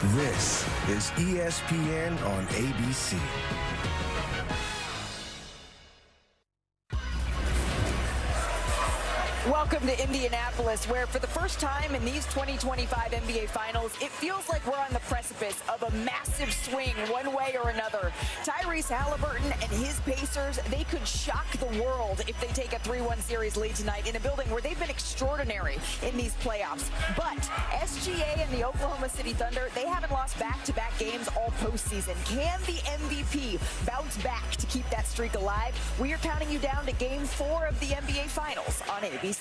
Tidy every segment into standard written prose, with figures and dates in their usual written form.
This is ESPN on ABC. Welcome to Indianapolis, where for the first time in these 2025 NBA Finals, it feels like we're on the precipice of a massive swing one way or another. Tyrese Halliburton and his Pacers, they could shock the world if they take a 3-1 series lead tonight in a building where they've been extraordinary in these playoffs. But SGA and the Oklahoma City Thunder, they haven't lost back-to-back games all postseason. Can the MVP bounce back to keep that streak alive? We are counting you down to Game 4 of the NBA Finals on ABC.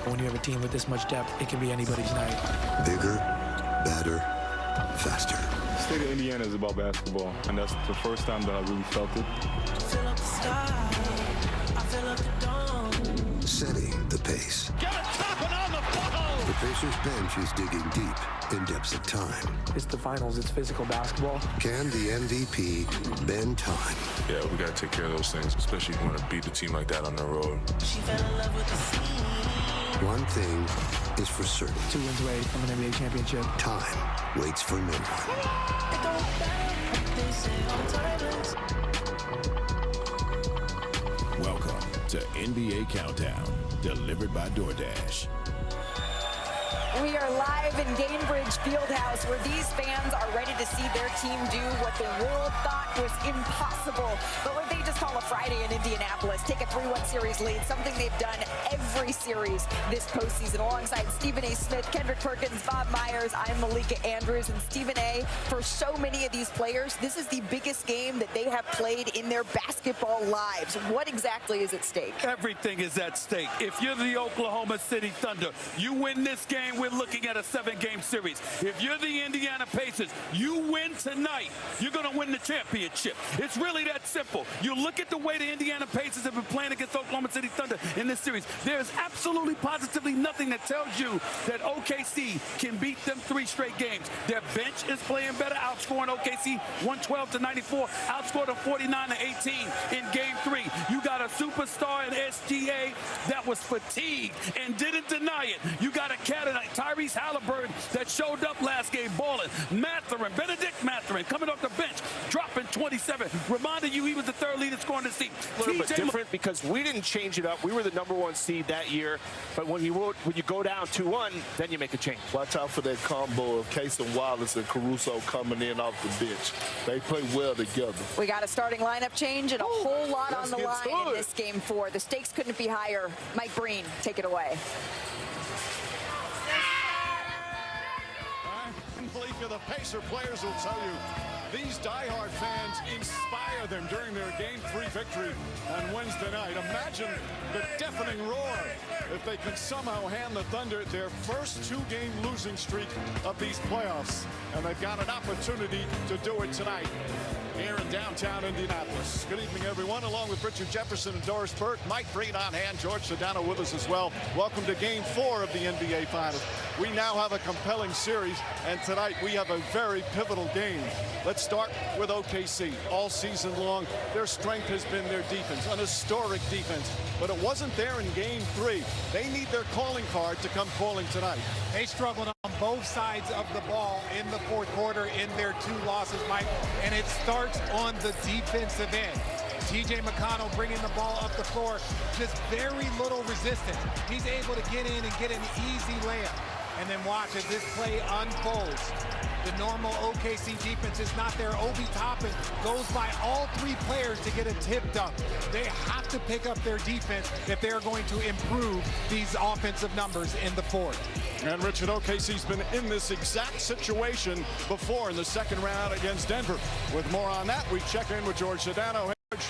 When you have a team with this much depth, it can be anybody's night. Bigger, better, faster. The state of Indiana is about basketball, and that's the first time that I really felt it. Setting the pace. Get it, tapping on the ball. The Pacers bench is digging deep in depths of time. It's the finals, it's physical basketball. Can the MVP bend time? Yeah, we got to take care of those things, especially if you want to beat a team like that on the road. She fell in love with the scene. One thing is for certain. 2 wins away from an NBA championship. Time waits for no one. Welcome to NBA Countdown, delivered by DoorDash. We are live in Gainbridge Fieldhouse, where these fans are ready to see their team do what the world thought was impossible, but what they just call a Friday in Indianapolis. Take a 3-1 series lead, something they've done every series this postseason, alongside Stephen A. Smith, Kendrick Perkins, Bob Myers. I'm Malika Andrews, and Stephen A., for so many of these players, this is the biggest game that they have played in their basketball lives. What exactly is at stake? Everything is at stake. If you're the Oklahoma City Thunder, you win this game, we're looking at a 7-game series. If you're the Indiana Pacers, you win tonight, you're going to win the championship. It's really that simple. You look at the way the Indiana Pacers have been playing against Oklahoma City Thunder in this series. There's absolutely, positively nothing that tells you that OKC can beat them 3 straight games. Their bench is playing better, outscoring OKC 112-94, outscored them 49-18 in Game 3. You got a superstar in SGA that was fatigued and didn't deny it. You got a cat like Tyrese Halliburton that showed up last game balling. Benedict Mathurin coming off the bench, dropping 27, reminding you he was the 3rd leading scorer in the seat. A little bit different because we didn't change it up. We were the #1 seed that year, but when you go down 2-1, then you make a change. Watch out for that combo of Casey Wallace and Caruso coming in off the bench. They play well together. We got a starting lineup change and a whole lot on the line in this Game 4. The stakes couldn't be higher. Mike Breen, take it away. The Pacer players will tell you these diehard fans inspire them during their Game 3 victory on Wednesday night. Imagine the deafening roar if they can somehow hand the Thunder their first 2-game losing streak of these playoffs. And they've got an opportunity to do it tonight here in downtown Indianapolis. Good evening, everyone. Along with Richard Jefferson and Doris Burke, Mike Breen on hand, George Sedano with us as well. Welcome to Game 4 of the NBA Finals. We now have a compelling series, and tonight we have a very pivotal game. Let's start with OKC. All season long, their strength has been their defense, an historic defense, but it wasn't there in Game 3. They need their calling card to come calling tonight. They struggled on both sides of the ball in the 4th quarter in their 2 losses, Mike, and it starts on the defensive end. TJ McConnell bringing the ball up the floor, just very little resistance. He's able to get in and get an easy layup. And then watch as this play unfolds. The normal OKC defense is not there. Obi Toppin goes by all 3 players to get a tip dunk. They have to pick up their defense if they're going to improve these offensive numbers in the 4th. And Richard, OKC's been in this exact situation before in the 2nd round against Denver. With more on that, we check in with George Sedano. Hey, George.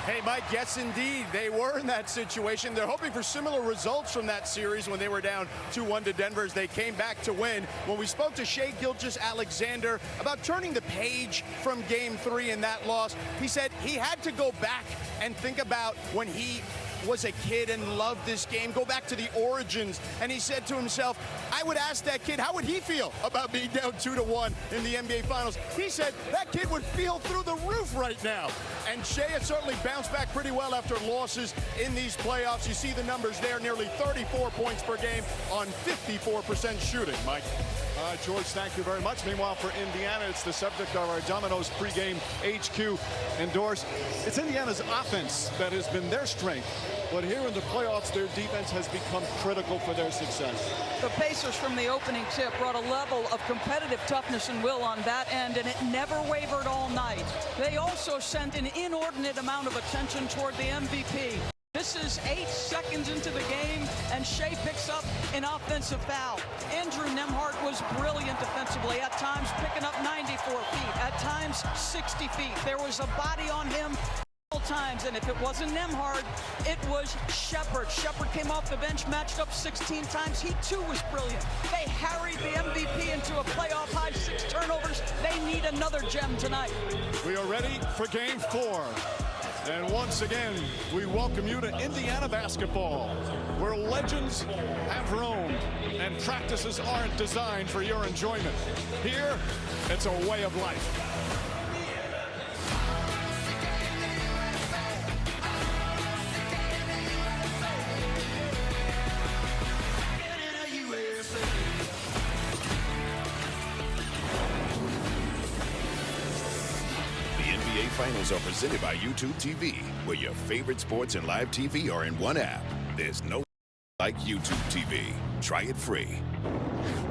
Hey, Mike, yes, indeed. They were in that situation. They're hoping for similar results from that series when they were down 2-1 to Denver as they came back to win. When we spoke to Shai Gilgeous-Alexander about turning the page from Game 3 in that loss, he said he had to go back and think about when he was a kid and loved this game, go back to the origins, and he said to himself, I would ask that kid, how would he feel about being down 2-1 in the NBA Finals? He said that kid would feel through the roof right now. And Shea has certainly bounced back pretty well after losses in these playoffs. You see the numbers there, nearly 34 points per game on 54% shooting, Mike. George, thank you very much. Meanwhile, for Indiana, it's the subject of our Domino's pregame HQ endorse. It's Indiana's offense that has been their strength, but here in the playoffs, their defense has become critical for their success. The Pacers from the opening tip brought a level of competitive toughness and will on that end, and it never wavered all night. They also sent an inordinate amount of attention toward the MVP. This is 8 seconds into the game, and Shea picks up an offensive foul. Andrew Nembhard was brilliant defensively, at times picking up 94 feet, at times 60 feet. There was a body on him times, and if it wasn't Nembhard, it was Shepherd. Shepherd came off the bench, matched up 16 times. He too was brilliant. They harried the MVP into a playoff high 6 turnovers. They need another gem tonight. We are ready for game 4. And once again, we welcome you to Indiana basketball, where legends have roamed and practices aren't designed for your enjoyment. Here, it's a way of life. Finals are presented by YouTube TV, where your favorite sports and live TV are in one app. There's no like YouTube TV. Try it free.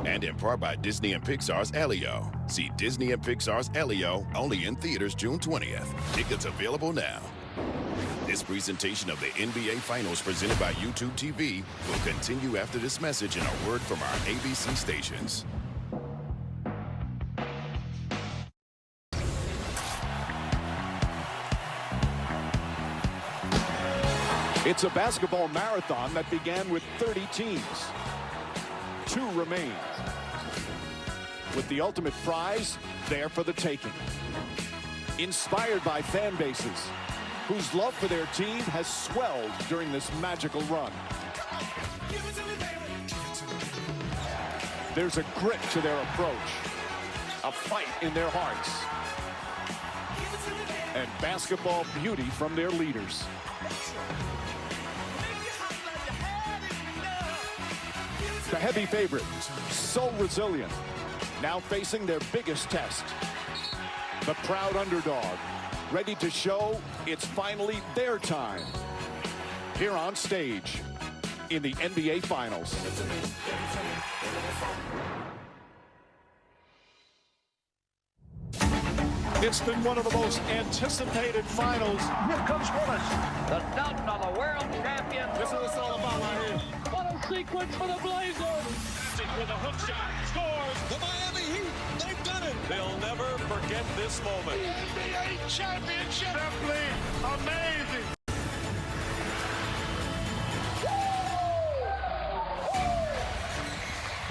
And in part by Disney and Pixar's Elio. See Disney and Pixar's Elio only in theaters June 20th. Tickets available now. This presentation of the NBA Finals presented by YouTube TV will continue after this message and a word from our ABC stations. It's a basketball marathon that began with 30 teams. 2 remain, with the ultimate prize there for the taking. Inspired by fan bases whose love for their team has swelled during this magical run. There's a grit to their approach, a fight in their hearts, and basketball beauty from their leaders. The heavy favorite, so resilient, now facing their biggest test. The proud underdog, ready to show it's finally their time. Here on stage, in the NBA Finals. It's been one of the most anticipated finals. Here comes Willis, the Doubting of the world champion. This is what it's all about right here. What a sequence for the Blazers. With a hook shot, scores. The Miami Heat, they've done it. They'll never forget this moment. The NBA championship. Simply amazing.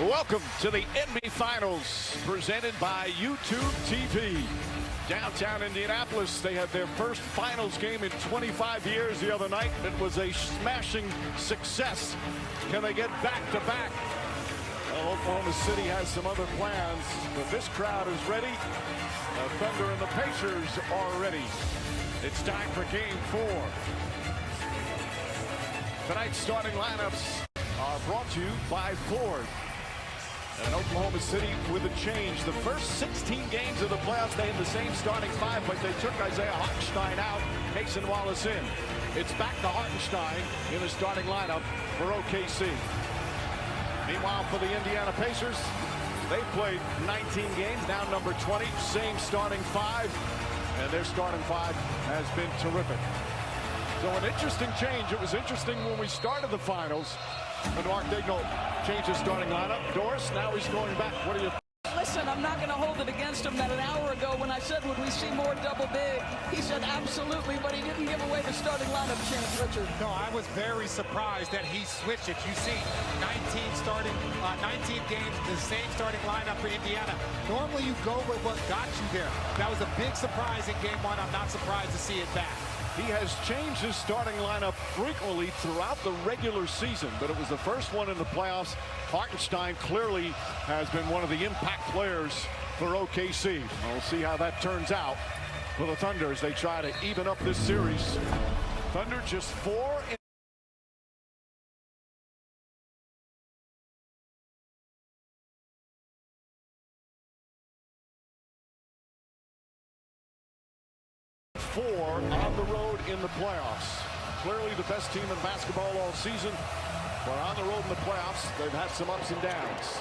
Welcome to the NBA Finals, presented by YouTube TV. Downtown Indianapolis, they had their first finals game in 25 years the other night. It was a smashing success. Can they get back-to-back? Well, Oklahoma City has some other plans, but this crowd is ready. The Thunder and the Pacers are ready. It's time for game 4. Tonight's starting lineups are brought to you by Ford. And Oklahoma City with a change. The first 16 games of the playoffs, they had the same starting 5, but they took Isaiah Hartenstein out, Mason Wallace in. It's back to Hartenstein in the starting lineup for OKC. Meanwhile, for the Indiana Pacers, they played 19 games, now number 20, same starting 5, and their starting 5 has been terrific. So an interesting change. It was interesting when we started the finals. And Mark Daigneault changed his starting lineup. Doris, now he's going back. What do you think? Listen, I'm not going to hold it against him that an hour ago when I said, would we see more double big, he said absolutely, but he didn't give away the starting lineup change, Richard. No, I was very surprised that he switched it. You see 19 games, the same starting lineup for Indiana. Normally you go with what got you there. That was a big surprise in game 1. I'm not surprised to see it back. He has changed his starting lineup frequently throughout the regular season, but it was the first one in the playoffs. Hartenstein clearly has been one of the impact players for OKC. We'll see how that turns out for the Thunder as they try to even up this series. Thunder just 4 in on the road in the playoffs. Clearly the best team in basketball all season, but on the road in the playoffs, they've had some ups and downs.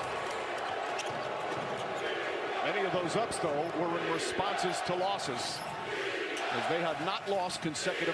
Many of those ups, though, were in responses to losses, as they have not lost consecutive